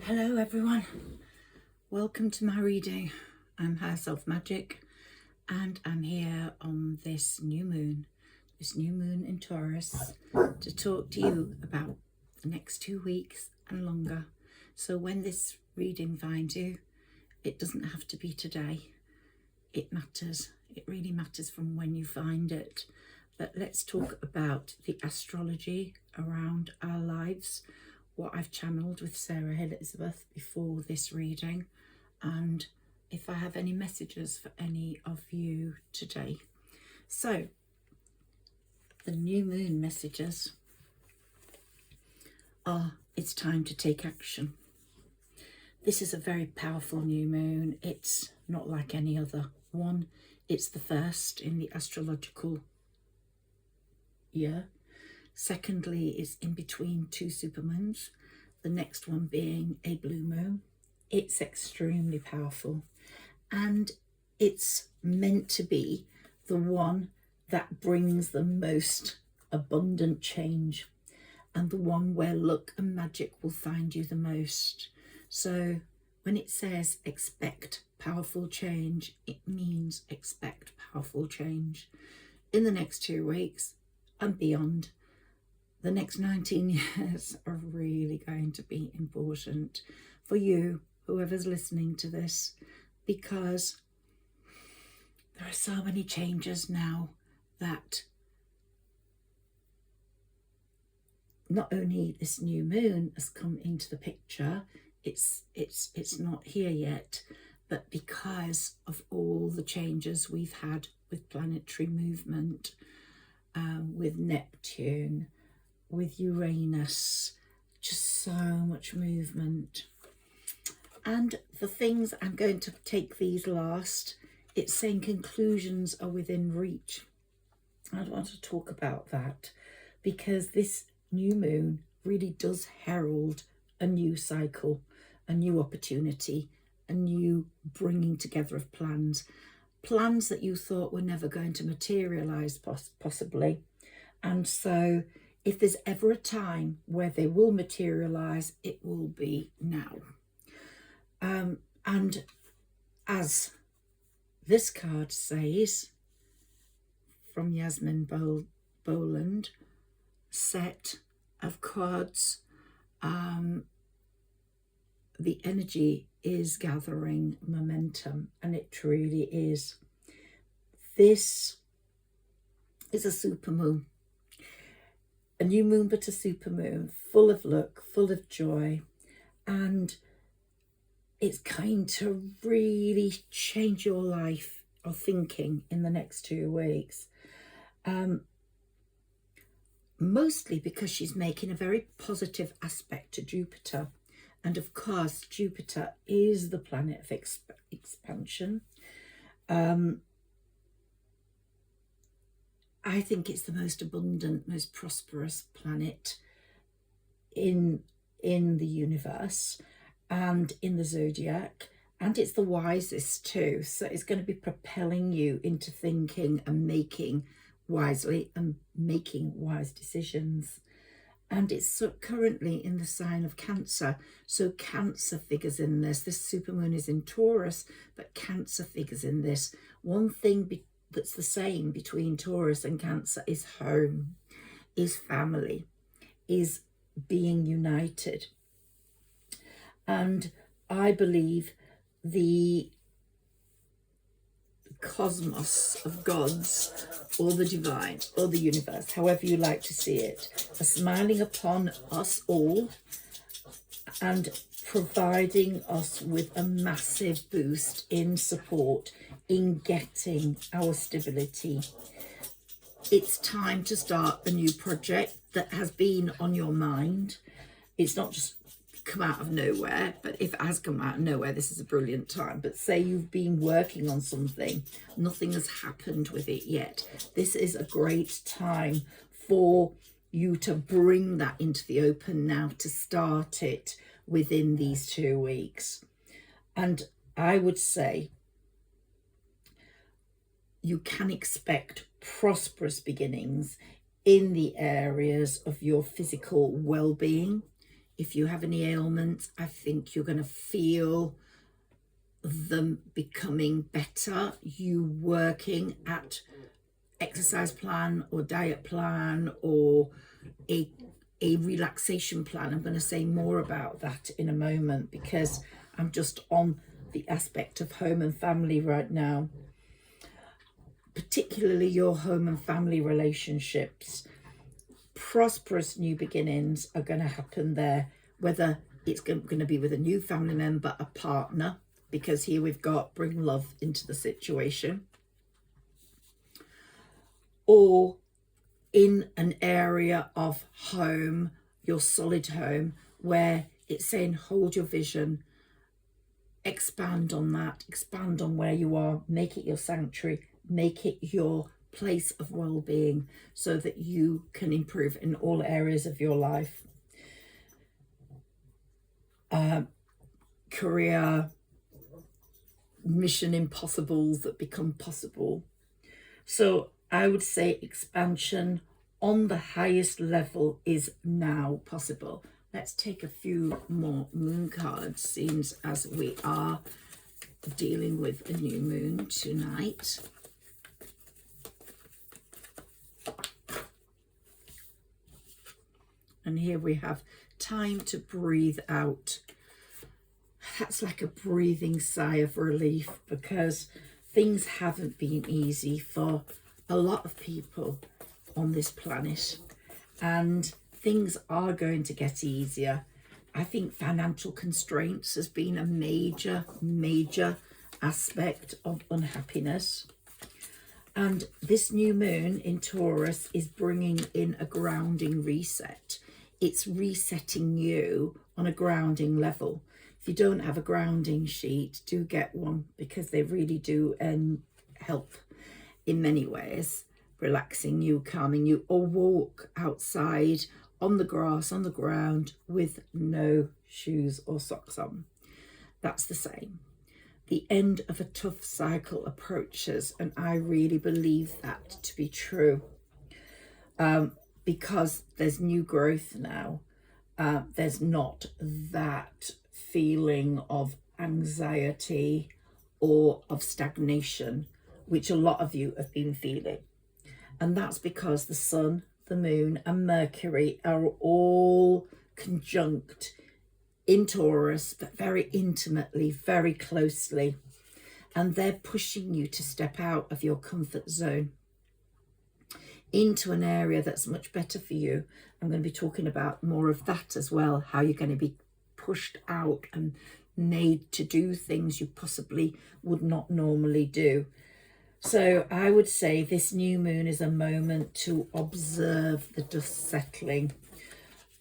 Hello everyone, welcome to my reading. I'm Higher Self Magic and I'm here on this new moon in Taurus, to talk to you about the next 2 weeks and longer. So when this reading finds you, it doesn't have to be today. It matters, it really matters from when you find it. But let's talk about the astrology around our lives, what I've channeled with Sarah Elizabeth before this reading, and if I have any messages for any of you today. So the new moon messages are: it's time to take action. This is a very powerful new moon. It's not like any other one. It's the first in the astrological year. Secondly, it's in between two supermoons, the next one being a blue moon. It's extremely powerful, and it's meant to be the one that brings the most abundant change, and the one where luck and magic will find you the most. So when it says expect powerful change, it means expect powerful change in the next 2 weeks and beyond. The next 19 years are really going to be important for you, whoever's listening to this, because there are so many changes now that not only this new moon has come into the picture, it's not here yet, but because of all the changes we've had with planetary movement, with Neptune, with Uranus, just so much movement. And the things, I'm going to take these last, it's saying conclusions are within reach. I want to talk about that because this new moon really does herald a new cycle, a new opportunity, a new bringing together of plans that you thought were never going to materialize, possibly. And so if there's ever a time where they will materialize, it will be now. And as this card says, from Yasmin Boland, set of cards, the energy is gathering momentum, and it truly is. This is a supermoon. A new moon, but a supermoon, full of luck, full of joy, and it's going to really change your life or thinking in the next 2 weeks. Mostly because she's making a very positive aspect to Jupiter. And of course, Jupiter is the planet of expansion. I think it's the most abundant, most prosperous planet in the universe and in the zodiac, and it's the wisest too. So it's going to be propelling you into thinking and making wisely and making wise decisions. And it's currently in the sign of Cancer, so Cancer figures in this. This supermoon is in Taurus, but Cancer figures in this. One thing that's the same between Taurus and Cancer is home, is family, is being united. And I believe the cosmos of gods, or the divine, or the universe, however you like to see it, are smiling upon us all and providing us with a massive boost in support in getting our stability. It's time to start a new project that has been on your mind. It's not just come out of nowhere, but if it has come out of nowhere, this is a brilliant time. But say you've been working on something, nothing has happened with it yet, this is a great time for you to bring that into the open now, to start it within these 2 weeks. And I would say you can expect prosperous beginnings in the areas of your physical well-being, If you have any ailments, I think you're going to feel them becoming better. You working at exercise plan or diet plan or a relaxation plan. I'm going to say more about that in a moment, because I'm just on the aspect of home and family right now. Particularly your home and family relationships. Prosperous new beginnings are going to happen there, whether it's going to be with a new family member, a partner, because here we've got bring love into the situation, or in an area of home, your solid home, where it's saying hold your vision, expand on that, expand on where you are, make it your sanctuary, make it your place of well-being, so that you can improve in all areas of your life. Career, mission impossibles that become possible. So I would say expansion on the highest level is now possible. Let's take a few more moon cards, seems as we are dealing with a new moon tonight. And here we have time to breathe out. That's like a breathing sigh of relief, because things haven't been easy for a lot of people on this planet, and things are going to get easier. I think financial constraints has been a major aspect of unhappiness. And this new moon in Taurus is bringing in a grounding reset. It's resetting you on a grounding level. If you don't have a grounding sheet, do get one, because they really do help in many ways, relaxing you, calming you, or walk outside on the grass, on the ground, with no shoes or socks on. That's the same. The end of a tough cycle approaches, and I really believe that to be true, because there's new growth now. There's not that feeling of anxiety or of stagnation, which a lot of you have been feeling. And that's because the sun, the moon and Mercury are all conjunct in Taurus, but very intimately, very closely. And they're pushing you to step out of your comfort zone into an area that's much better for you. I'm going to be talking about more of that as well, how you're going to be pushed out and made to do things you possibly would not normally do. So I would say this new moon is a moment to observe the dust settling,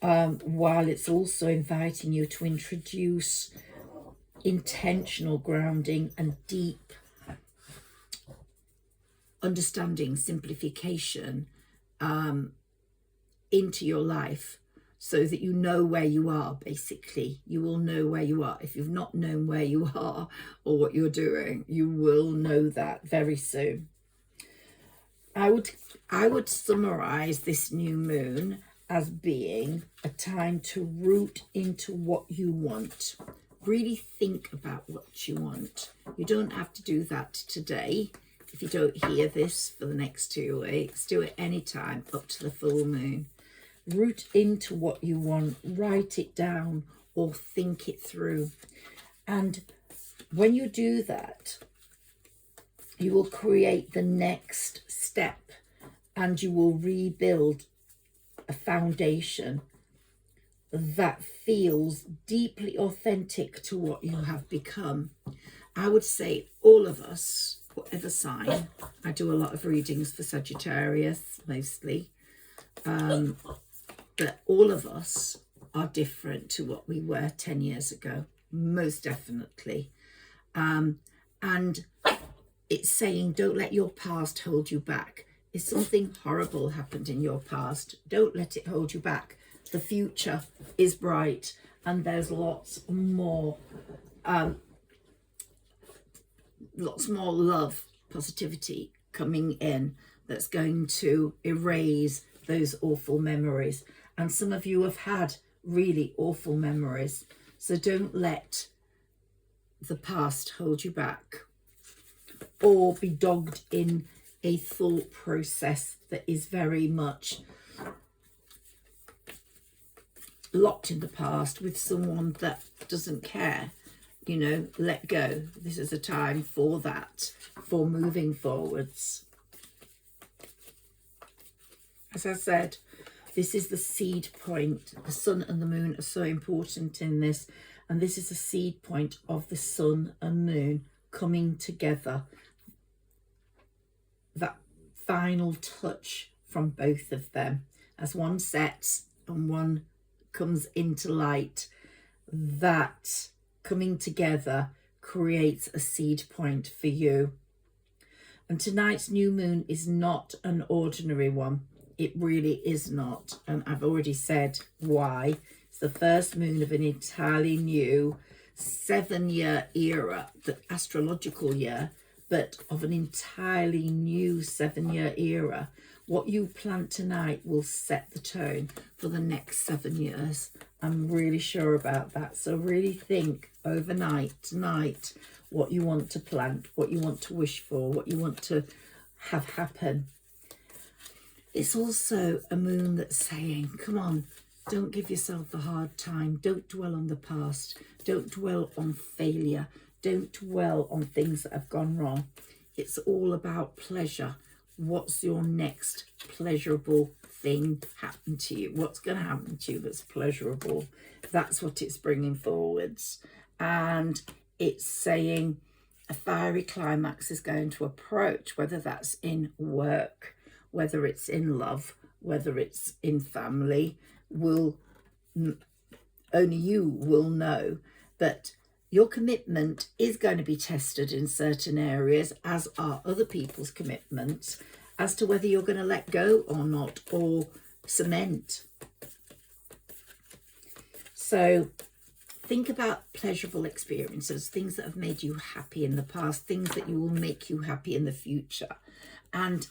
while it's also inviting you to introduce intentional grounding and deep understanding, simplification into your life, so that you know where you are. Basically, you will know where you are. If you've not known where you are or what you're doing, you will know that very soon. I would summarize this new moon as being a time to root into what you want. Really think about what you want. You don't have to do that today. If you don't hear this for the next 2 weeks, do it anytime up to the full moon. Root into what you want, write it down or think it through. And when you do that, you will create the next step, and you will rebuild a foundation that feels deeply authentic to what you have become. I would say all of us, whatever sign, I do a lot of readings for Sagittarius mostly, but all of us are different to what we were 10 years ago, most definitely. And it's saying, don't let your past hold you back. If something horrible happened in your past, don't let it hold you back. The future is bright, and there's lots more love, positivity coming in that's going to erase those awful memories. And some of you have had really awful memories. So don't let the past hold you back, or be dogged in a thought process that is very much locked in the past with someone that doesn't care. You know, let go. This is a time for that, for moving forwards. As I said, this is the seed point. The sun and the moon are so important in this. And this is the seed point of the sun and moon coming together. That final touch from both of them. As one sets and one comes into light, that coming together creates a seed point for you. And tonight's new moon is not an ordinary one. It really is not. And I've already said why. It's the first moon of an entirely new 7-year era, the astrological year, but of an entirely new 7-year era. What you plant tonight will set the tone for the next 7 years. I'm really sure about that. So really think overnight, tonight, what you want to plant, what you want to wish for, what you want to have happen. It's also a moon that's saying, come on, don't give yourself a hard time. Don't dwell on the past. Don't dwell on failure. Don't dwell on things that have gone wrong. It's all about pleasure. What's your next pleasurable thing happen to you? What's going to happen to you that's pleasurable? That's what it's bringing forwards. And it's saying a fiery climax is going to approach, whether that's in work, whether it's in love, whether it's in family. Only you will know that your commitment is going to be tested in certain areas, as are other people's commitments, as to whether you're going to let go or not, or cement. So think about pleasurable experiences, things that have made you happy in the past, things that you will make you happy in the future. And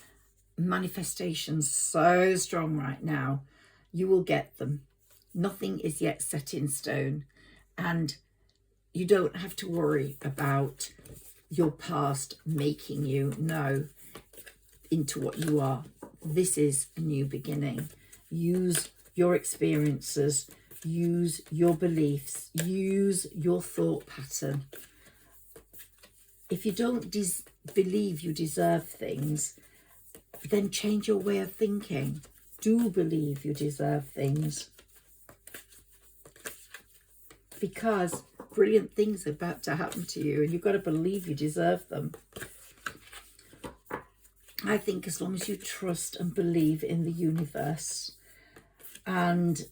manifestations so strong right now, you will get them. Nothing is yet set in stone, and you don't have to worry about your past making you know into what you are. This is a new beginning. Use your experiences, use your beliefs, use your thought pattern. If you don't believe you deserve things, then change your way of thinking. Do believe you deserve things, because brilliant things are about to happen to you, and you've got to believe you deserve them. I think as long as you trust and believe in the universe and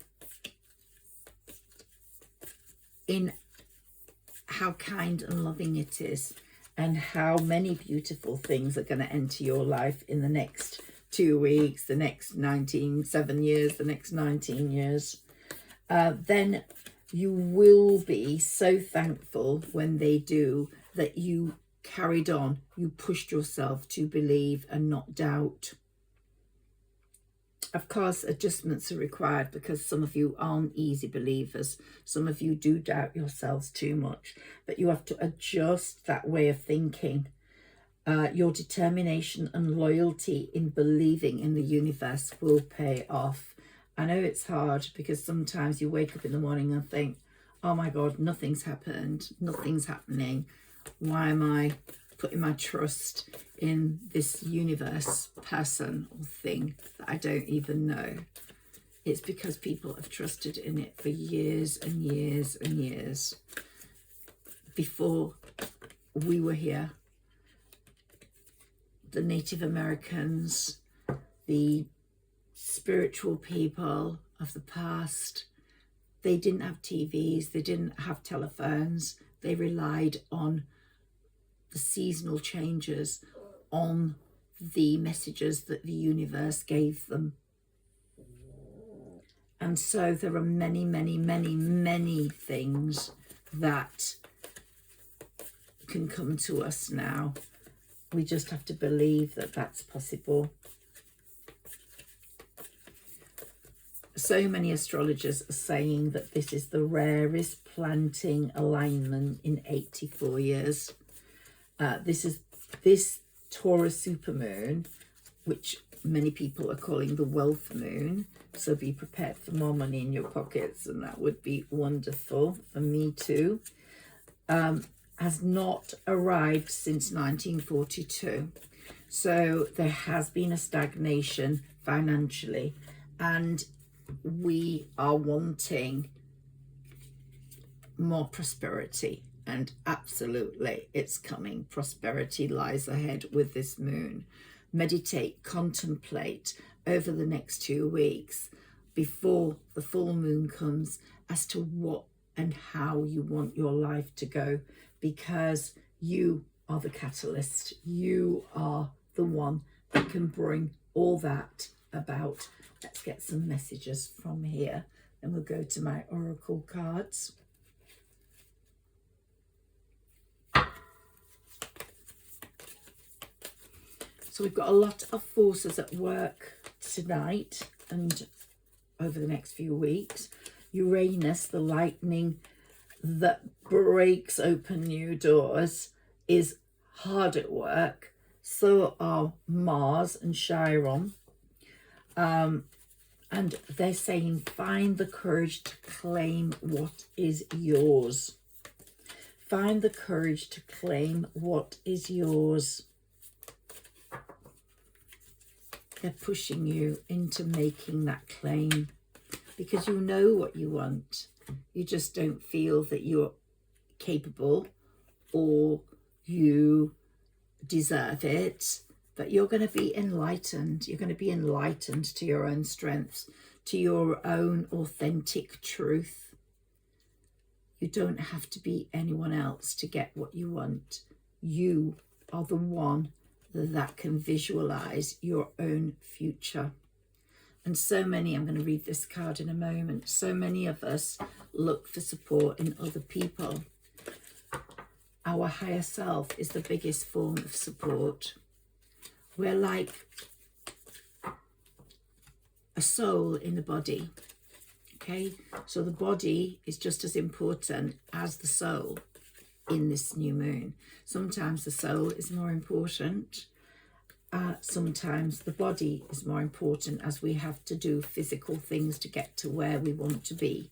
in how kind and loving it is, and how many beautiful things are going to enter your life in the next 2 weeks, the next 7 years, the next 19 years, then you will be so thankful when they do, that you carried on, you pushed yourself to believe and not doubt. Of course, adjustments are required, because some of you aren't easy believers. Some of you do doubt yourselves too much, but you have to adjust that way of thinking. Your determination and loyalty in believing in the universe will pay off. I know it's hard, because sometimes you wake up in the morning and think, oh my God, nothing's happened, nothing's happening. Why am I putting my trust in this universe, person or thing that I don't even know? It's because people have trusted in it for years and years and years. Before we were here, the Native Americans, the spiritual people of the past, they didn't have TVs, they didn't have telephones. They relied on the seasonal changes, on the messages that the universe gave them. And so there are many, many, many, many things that can come to us now. We just have to believe that that's possible. so many astrologers are saying that this is the rarest planting alignment in 84 years. This Taurus supermoon, which many people are calling the wealth moon, so be prepared for more money in your pockets, and that would be wonderful for me too, has not arrived since 1942. So there has been a stagnation financially, and we are wanting more prosperity, and absolutely it's coming. Prosperity lies ahead with this moon. Meditate, contemplate over the next 2 weeks before the full moon comes as to what and how you want your life to go, because you are the catalyst. You are the one that can bring all that about. Let's get some messages from here, and we'll go to my oracle cards. So we've got a lot of forces at work tonight and over the next few weeks. Uranus, the lightning that breaks open new doors, is hard at work. So are Mars and Chiron. And they're saying find the courage to claim what is yours. Find the courage to claim what is yours. They're pushing you into making that claim because you know what you want. You just don't feel that you're capable or you deserve it, but you're going to be enlightened. You're going to be enlightened to your own strengths, to your own authentic truth. You don't have to be anyone else to get what you want. You are the one that can visualize your own future. And so many, I'm going to read this card in a moment, so many of us look for support in other people. Our higher self is the biggest form of support. We're like a soul in a body, okay? So the body is just as important as the soul in this new moon. Sometimes the soul is more important. Sometimes the body is more important, as we have to do physical things to get to where we want to be.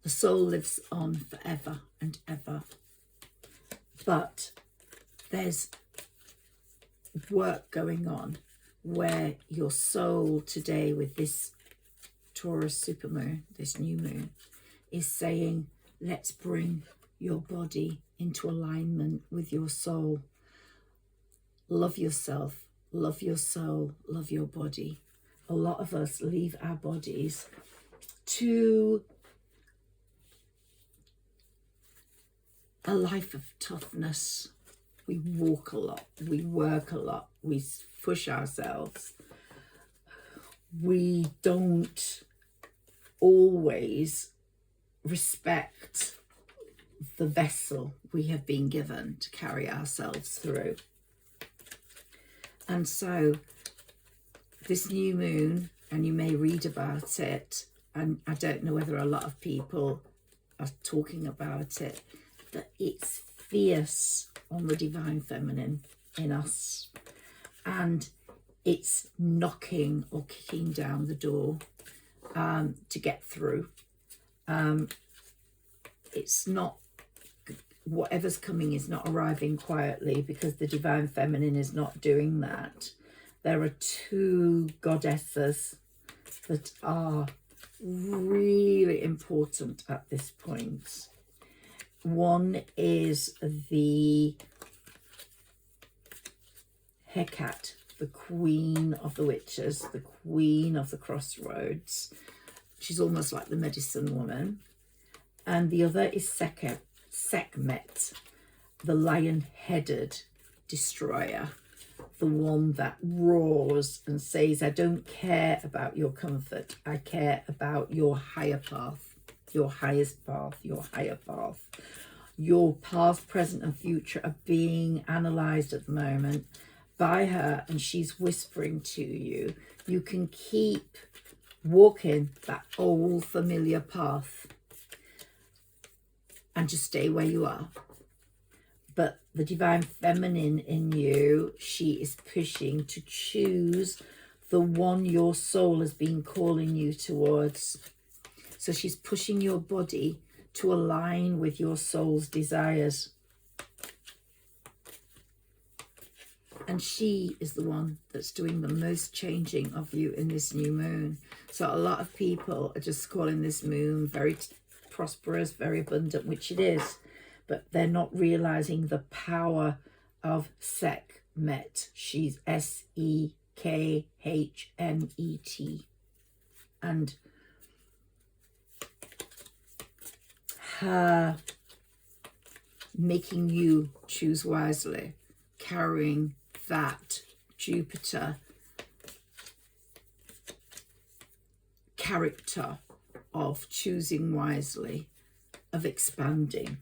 The soul lives on forever and ever. But there's work going on where your soul today, with this Taurus supermoon, this new moon, is saying, let's bring your body into alignment with your soul. Love yourself, love your soul, love your body. A lot of us leave our bodies to a life of toughness. We walk a lot, we work a lot, we push ourselves. We don't always respect the vessel we have been given to carry ourselves through. And so this new moon, and you may read about it, and I don't know whether a lot of people are talking about it, that it's fierce on the divine feminine in us, and it's knocking or kicking down the door to get through. It's not, whatever's coming is not arriving quietly, because the divine feminine is not doing that. There are two goddesses that are really important at this point. One is the Hecate, the queen of the witches, the queen of the crossroads. She's almost like the medicine woman. And the other is Sekhmet, the lion-headed destroyer, the one that roars and says, I don't care about your comfort, I care about your higher path, your highest path, your higher path. Your past, present and future are being analysed at the moment by her, and she's whispering to you, you can keep walking that old familiar path and just stay where you are. But the divine feminine in you, she is pushing to choose the one your soul has been calling you towards. So she's pushing your body to align with your soul's desires. And she is the one that's doing the most changing of you in this new moon. So a lot of people are just calling this moon very prosperous, very abundant, which it is. But they're not realizing the power of Sekhmet. She's Sekhmet. And her making you choose wisely, carrying that Jupiter character of choosing wisely, of expanding.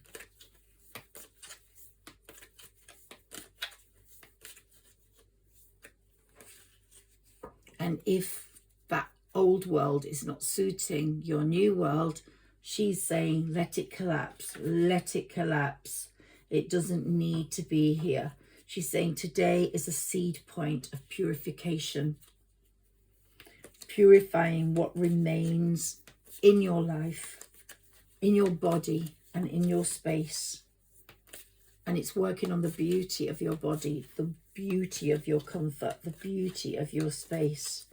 And if that old world is not suiting your new world, she's saying, let it collapse, let it collapse. It doesn't need to be here. She's saying today is a seed point of purification, purifying what remains in your life, in your body and in your space. And it's working on the beauty of your body, the beauty of your comfort, the beauty of your space,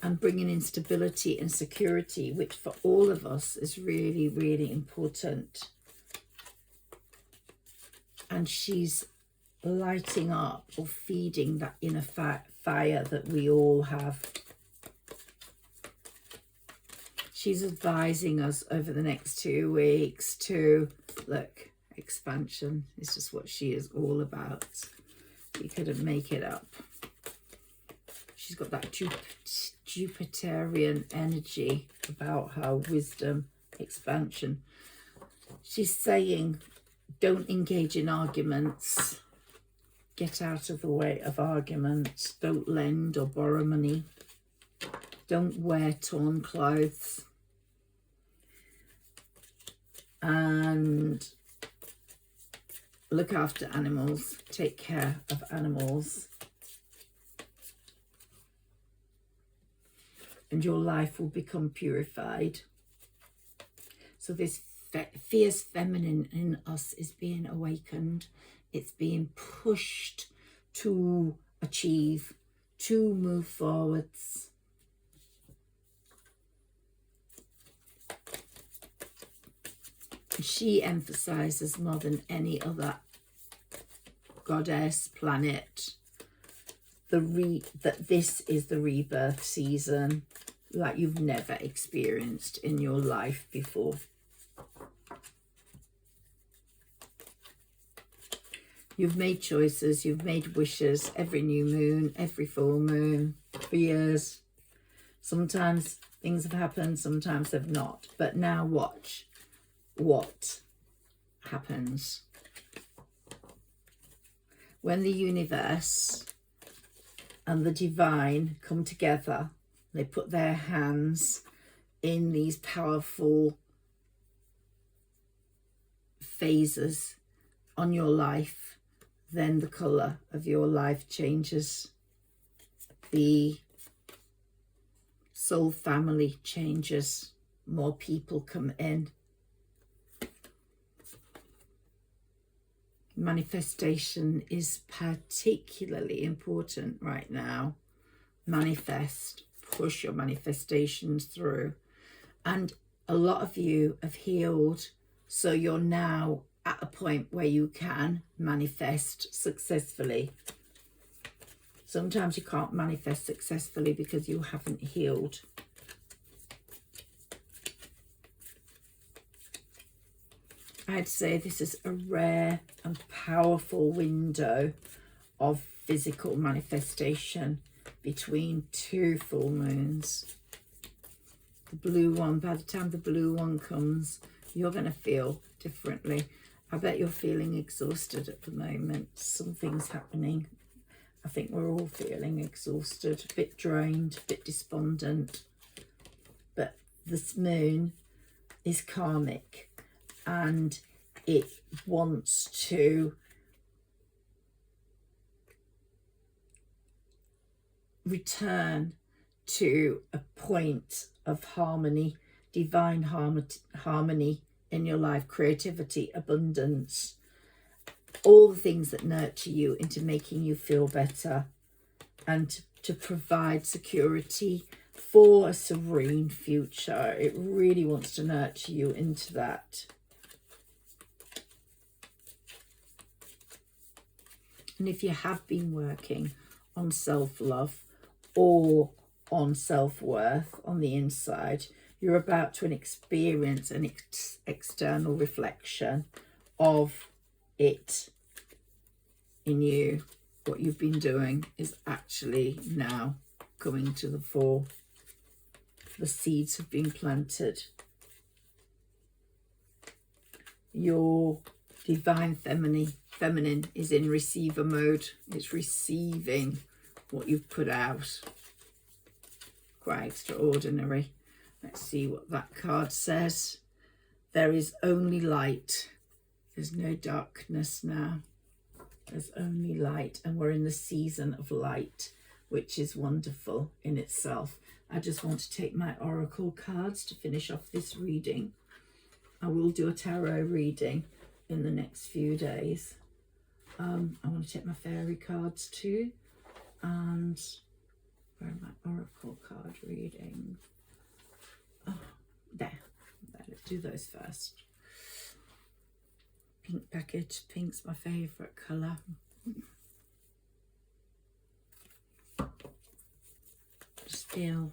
and bringing in stability and security, which for all of us is really, really important. And she's lighting up or feeding that inner fire that we all have. She's advising us over the next 2 weeks to, look, expansion is just what she is all about. You couldn't make it up. She's got that Jupiterian energy about her, wisdom, expansion. She's saying, don't engage in arguments. Get out of the way of arguments. Don't lend or borrow money. Don't wear torn clothes. And look after animals. Take care of animals. And your life will become purified. So this fierce feminine in us is being awakened. It's being pushed to achieve, to move forwards. She emphasizes more than any other goddess, planet, that this is the rebirth season like you've never experienced in your life before. You've made choices, you've made wishes every new moon, every full moon for years. Sometimes things have happened, sometimes they've not. But now watch what happens. When the universe and the divine come together, they put their hands in these powerful phases on your life, then the colour of your life changes. The soul family changes. More people come in. Manifestation is particularly important right now. Manifest. Push your manifestations through. And a lot of you have healed, so you're now at a point where you can manifest successfully. Sometimes you can't manifest successfully because you haven't healed. I'd say this is a rare and powerful window of physical manifestation between 2 full moons. The blue one, by the time the blue one comes, you're going to feel differently. I bet you're feeling exhausted at the moment. Something's happening. I think we're all feeling exhausted, a bit drained, a bit despondent. but this moon is karmic, and it wants to return to a point of harmony, divine harmony in your life, creativity, abundance, all the things that nurture you into making you feel better, and to provide security for a serene future. It really wants to nurture you into that. And if you have been working on self-love or on self-worth on the inside, you're about to experience an external reflection of it in you. What you've been doing is actually now coming to the fore. The seeds have been planted. Your divine feminine is in receiver mode. It's receiving what you've put out. Quite extraordinary. Let's see what that card says. There is only light. There's no darkness now. There's only light, and we're in the season of light, which is wonderful in itself. I just want to take my oracle cards to finish off this reading. I will do a tarot reading in the next few days. I want to take my fairy cards too. And where are my oracle card readings? Oh, there. Let's do those first. Pink packet. Pink's my favourite colour. Just feel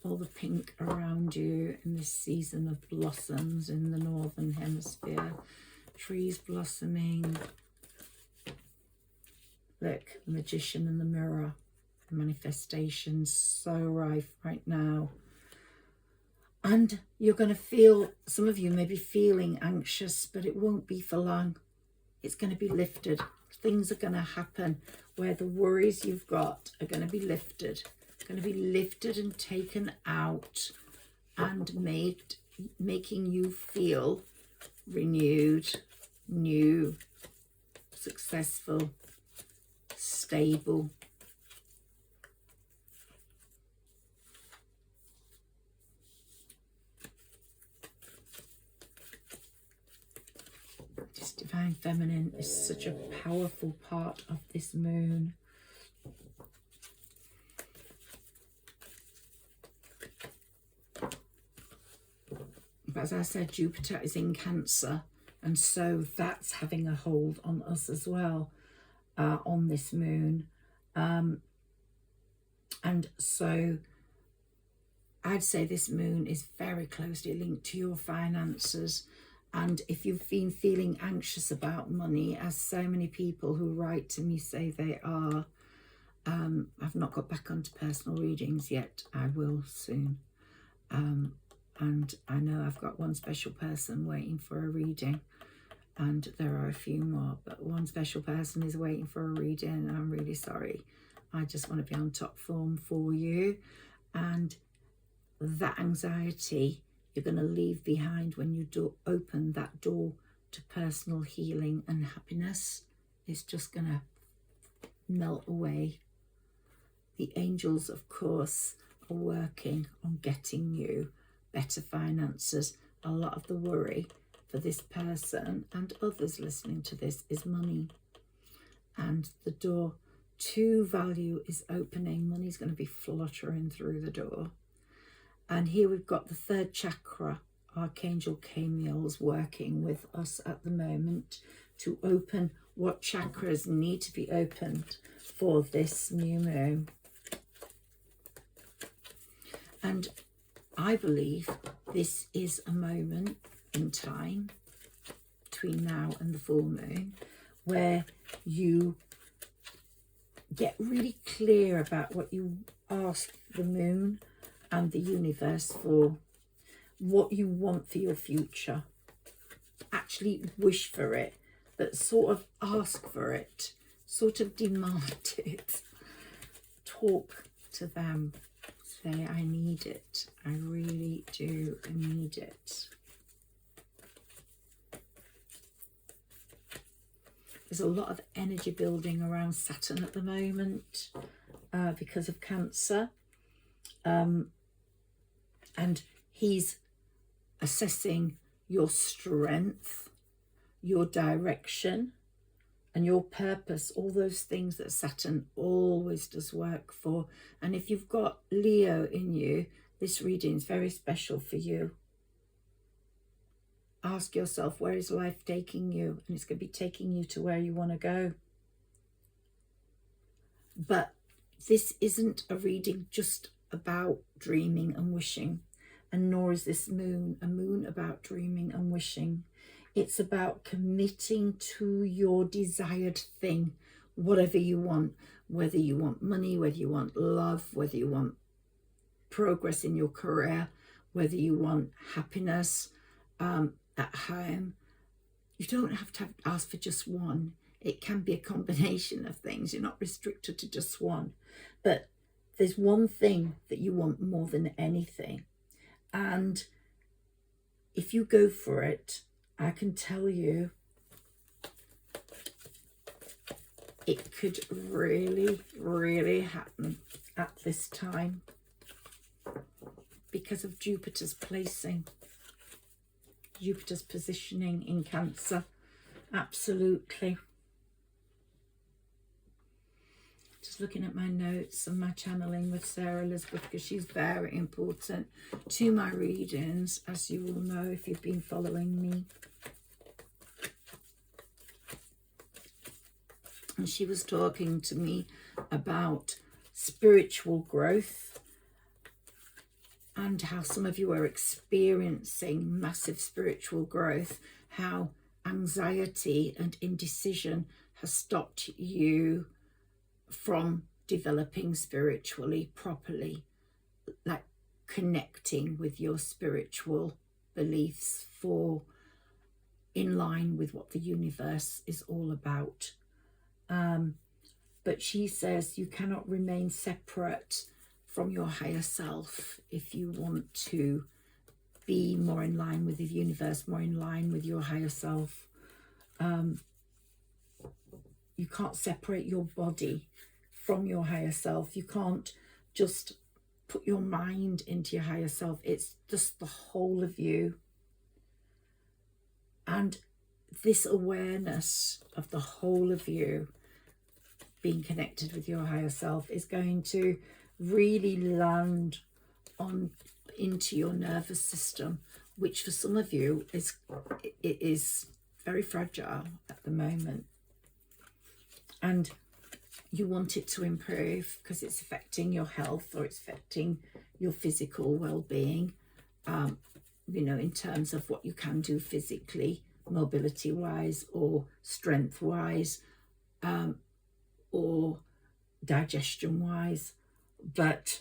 all the pink around you in this season of blossoms in the northern hemisphere. Trees blossoming. Look, the Magician and the Mirror. Manifestation so rife right now. And you're going to feel, some of you may be feeling anxious, but it won't be for long. It's going to be lifted. Things are going to happen where the worries you've got are going to be lifted. Going to be lifted and taken out and making you feel renewed, new, successful, stable. This divine feminine is such a powerful part of this moon. As I said, Jupiter is in Cancer, and so that's having a hold on us as well on this moon. And so I'd say this moon is very closely linked to your finances. And if you've been feeling anxious about money, as so many people who write to me say they are, I've not got back onto personal readings yet. I will soon. And I know I've got one special person waiting for a reading, and there are a few more, but one special person is waiting for a reading, and I'm really sorry. I just want to be on top form for you. And that anxiety you're going to leave behind when you open that door to personal healing and happiness. It's just going to melt away. The angels, of course, are working on getting you better finances. A lot of the worry for this person and others listening to this is money, and the door to value is opening. Money's going to be fluttering through the door. And here we've got the third chakra, Archangel Camiel's working with us at the moment to open what chakras need to be opened for this new moon. And I believe this is a moment in time between now and the full moon where you get really clear about what you ask the moon and the universe for, what you want for your future. Actually wish for it, but sort of ask for it, sort of demand it. Talk to them, say, I need it. I really do need it. There's a lot of energy building around Saturn at the moment because of Cancer. And he's assessing your strength, your direction, and your purpose, all those things that Saturn always does work for. And if you've got Leo in you, this reading is very special for you. Ask yourself, where is life taking you? And it's going to be taking you to where you want to go. But this isn't a reading just about dreaming and wishing, and nor is this moon a moon about dreaming and wishing. It's about committing to your desired thing, whatever you want, whether you want money, whether you want love, whether you want progress in your career, whether you want happiness at home. You don't have to ask for just one. It can be a combination of things. You're not restricted to just one. But there's one thing that you want more than anything. And if you go for it, I can tell you it could really, really happen at this time because of Jupiter's placing, Jupiter's positioning in Cancer. Absolutely. Just looking at my notes and my channeling with Sarah Elizabeth, because she's very important to my readings, as you will know if you've been following me. And she was talking to me about spiritual growth and how some of you are experiencing massive spiritual growth, how anxiety and indecision has stopped you from developing spiritually properly, like connecting with your spiritual beliefs for in line with what the universe is all about. But she says you cannot remain separate from your higher self if you want to be more in line with the universe, more in line with your higher self. You can't separate your body from your higher self. You can't just put your mind into your higher self. It's just the whole of you. And this awareness of the whole of you being connected with your higher self is going to really land on into your nervous system, which for some of you is very fragile at the moment. And you want it to improve because it's affecting your health or it's affecting your physical well-being, you know, in terms of what you can do physically, mobility-wise or strength-wise, or digestion-wise, but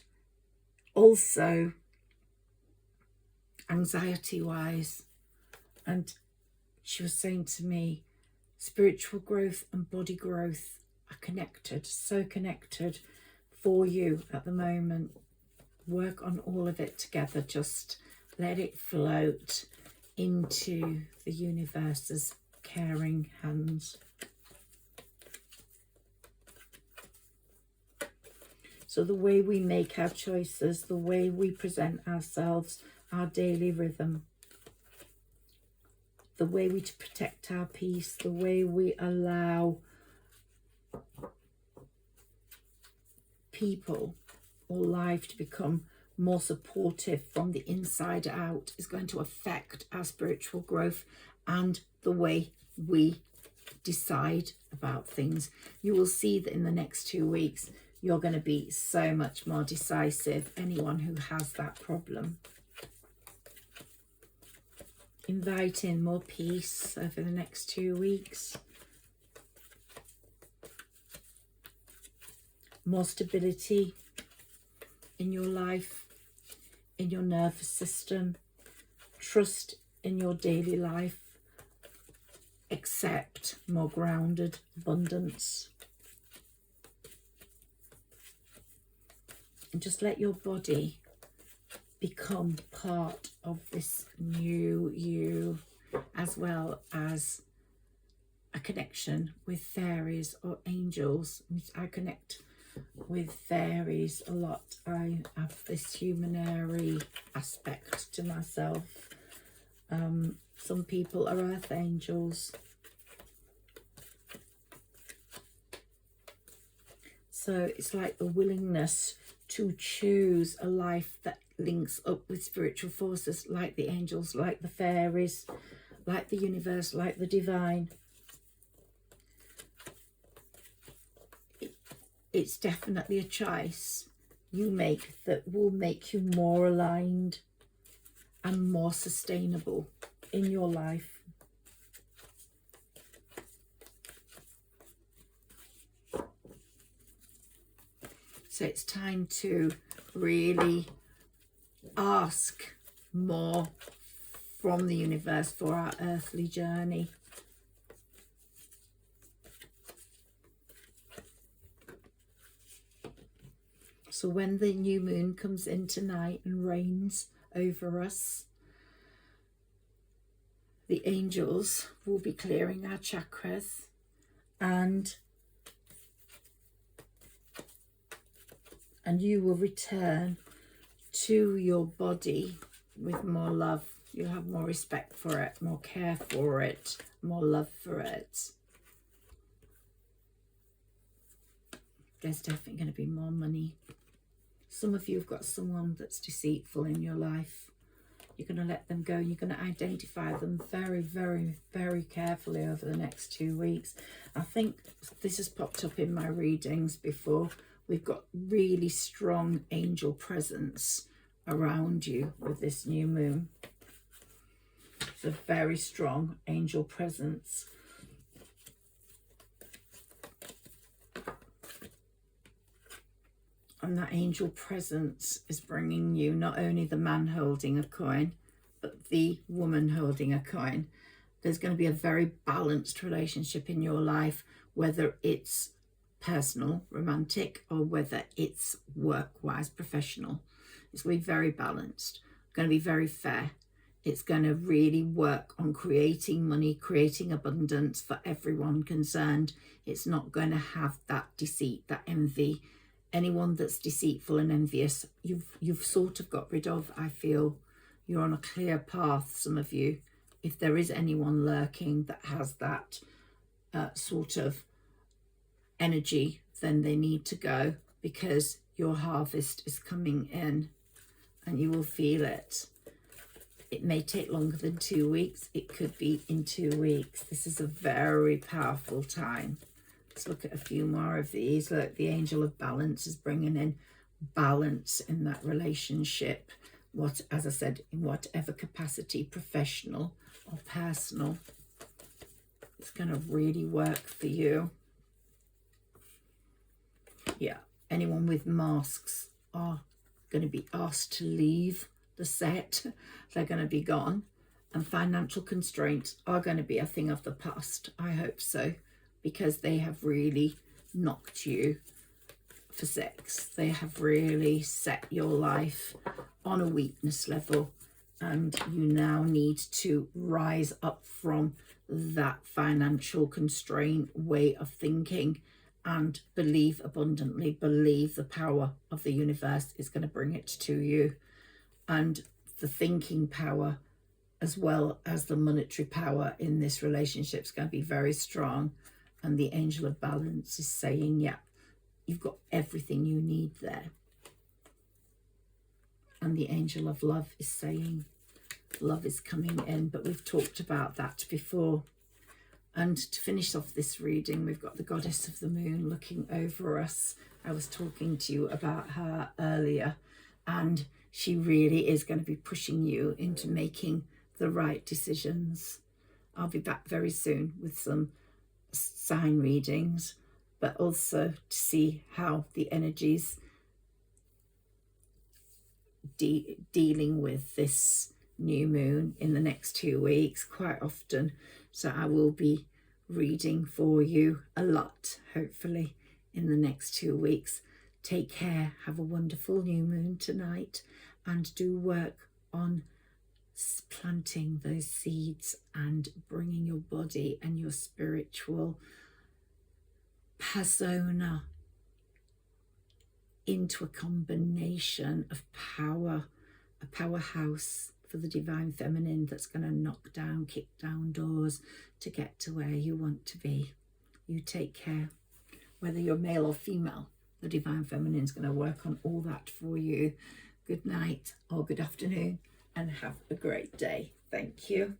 also anxiety-wise. And she was saying to me, spiritual growth and body growth are connected, so connected for you at the moment. Work on all of it together. Just let it float into the universe's caring hands. So the way we make our choices, the way we present ourselves, our daily rhythm, the way we protect our peace, the way we allow people or life to become more supportive from the inside out is going to affect our spiritual growth and the way we decide about things. You will see that in the next 2 weeks, you're going to be so much more decisive, anyone who has that problem. Invite in more peace over the next 2 weeks. More stability in your life, in your nervous system. Trust in your daily life. Accept more grounded abundance. And just let your body become part of this new you, as well as a connection with fairies or angels. I connect with fairies a lot. I have this humanary aspect to myself. Some people are earth angels. So it's like the willingness to choose a life that links up with spiritual forces, like the angels, like the fairies, like the universe, like the divine. It's definitely a choice you make that will make you more aligned and more sustainable in your life. So it's time to really ask more from the universe for our earthly journey. So when the new moon comes in tonight and reigns over us, the angels will be clearing our chakras, and you will return to your body with more love. You'll have more respect for it, more care for it, more love for it. There's definitely going to be more money. Some of you have got someone that's deceitful in your life. You're going to let them go, and you're going to identify them very, very, very carefully over the next 2 weeks. I think this has popped up in my readings before. We've got really strong angel presence around you with this new moon. It's a very strong angel presence. And that angel presence is bringing you not only the man holding a coin, but the woman holding a coin. There's going to be a very balanced relationship in your life, whether it's personal, romantic, or whether it's work-wise, professional. It's going to be very balanced, going to be very fair. It's going to really work on creating money, creating abundance for everyone concerned. It's not going to have that deceit, that envy. Anyone that's deceitful and envious, you've sort of got rid of. I feel you're on a clear path, some of you. If there is anyone lurking that has that sort of energy, then they need to go, because your harvest is coming in and you will feel it. It may take longer than 2 weeks. It could be in 2 weeks. This is a very powerful time. Let's look at a few more of these. Look, the angel of balance is bringing in balance in that relationship. What, as I said, in whatever capacity, professional or personal, it's going to really work for you. Yeah, anyone with masks are going to be asked to leave the set. They're going to be gone. And financial constraints are going to be a thing of the past. I hope so, because they have really knocked you for six. They have really set your life on a weakness level, and you now need to rise up from that financial constraint way of thinking and believe abundantly, believe the power of the universe is going to bring it to you. And the thinking power as well as the monetary power in this relationship is going to be very strong. And the angel of balance is saying, yeah, you've got everything you need there. And the angel of love is saying, love is coming in, but we've talked about that before. And to finish off this reading, we've got the goddess of the moon looking over us. I was talking to you about her earlier, and she really is going to be pushing you into making the right decisions. I'll be back very soon with some sign readings, but also to see how the energies dealing with this new moon in the next 2 weeks quite often. So I will be reading for you a lot, hopefully, in the next 2 weeks Take care. Have a wonderful new moon tonight, and do work on planting those seeds and bringing your body and your spiritual persona into a combination of power, a powerhouse for the divine feminine that's going to knock down, kick down doors to get to where you want to be. You take care. Whether you're male or female, the divine feminine is going to work on all that for you. Good night or good afternoon, and have a great day. Thank you.